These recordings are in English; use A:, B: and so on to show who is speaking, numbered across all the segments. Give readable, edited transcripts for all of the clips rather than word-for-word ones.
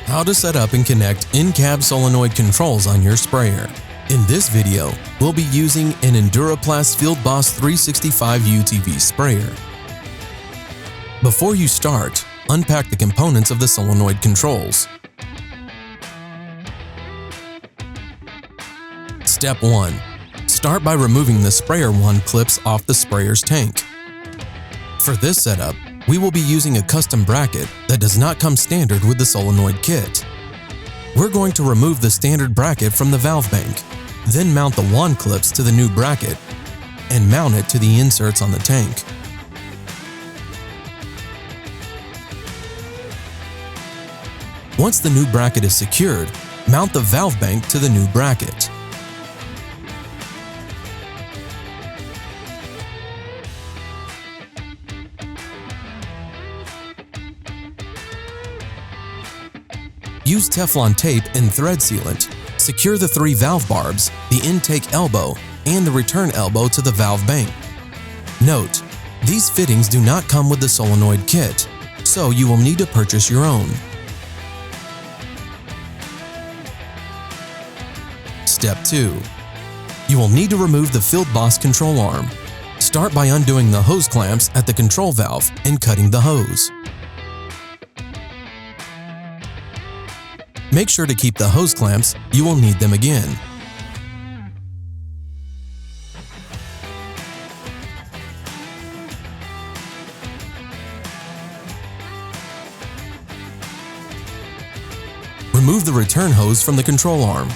A: How to set up and connect in-cab solenoid controls on your sprayer. In this video, we'll be using an Enduraplas Field Boss 365 UTV sprayer. Before you start, unpack the components of the solenoid controls. Step 1. Start by removing the sprayer wand clips off the sprayer's tank. For this setup, we will be using a custom bracket that does not come standard with the Solenoid Kit. We're going to remove the standard bracket from the valve bank, then mount the wand clips to the new bracket and mount it to the inserts on the tank. Once the new bracket is secured, mount the valve bank to the new bracket. Use Teflon tape and thread sealant. Secure the 3 valve barbs, the intake elbow, and the return elbow to the valve bank. Note, these fittings do not come with the Solenoid Kit, so you will need to purchase your own. Step 2. You will need to remove the Field Boss control arm. Start by undoing the hose clamps at the control valve and cutting the hose. Make sure to keep the hose clamps, you will need them again. Remove the return hose from the control arm.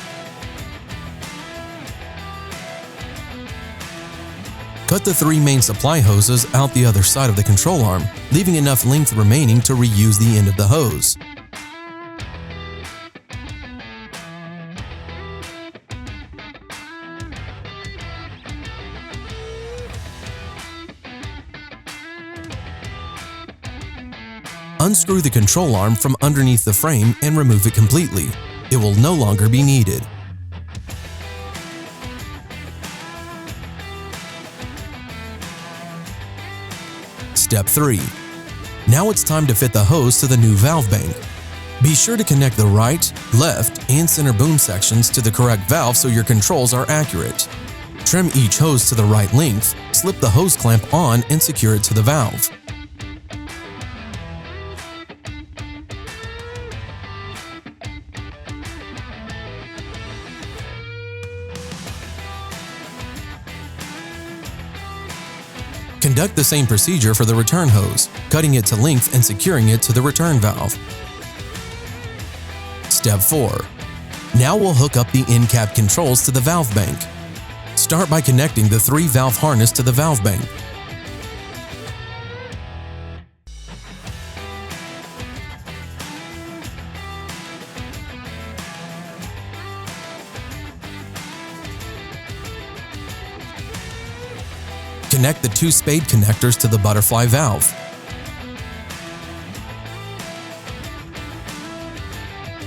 A: Cut the 3 main supply hoses out the other side of the control arm, leaving enough length remaining to reuse the end of the hose. Unscrew the control arm from underneath the frame and remove it completely. It will no longer be needed. Step 3. Now it's time to fit the hose to the new valve bank. Be sure to connect the right, left, and center boom sections to the correct valve so your controls are accurate. Trim each hose to the right length, slip the hose clamp on and secure it to the valve. Conduct the same procedure for the return hose, cutting it to length and securing it to the return valve. Step 4. Now we'll hook up the in-cab controls to the valve bank. Start by connecting the 3 valve harness to the valve bank. Connect the 2 spade connectors to the butterfly valve.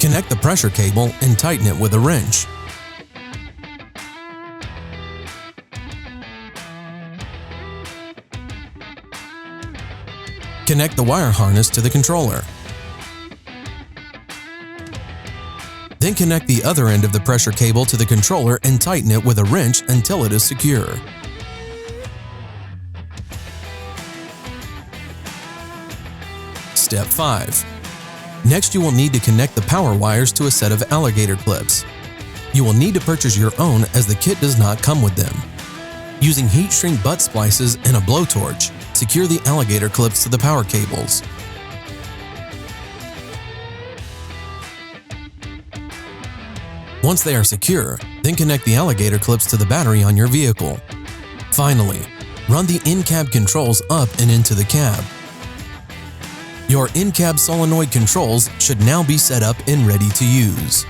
A: Connect the pressure cable and tighten it with a wrench. Connect the wire harness to the controller. Then connect the other end of the pressure cable to the controller and tighten it with a wrench until it is secure. Step 5. Next, you will need to connect the power wires to a set of alligator clips. You will need to purchase your own as the kit does not come with them. Using heat shrink butt splices and a blowtorch, secure the alligator clips to the power cables. Once they are secure, then connect the alligator clips to the battery on your vehicle. Finally, run the in-cab controls up and into the cab. Your in-cab solenoid controls should now be set up and ready to use.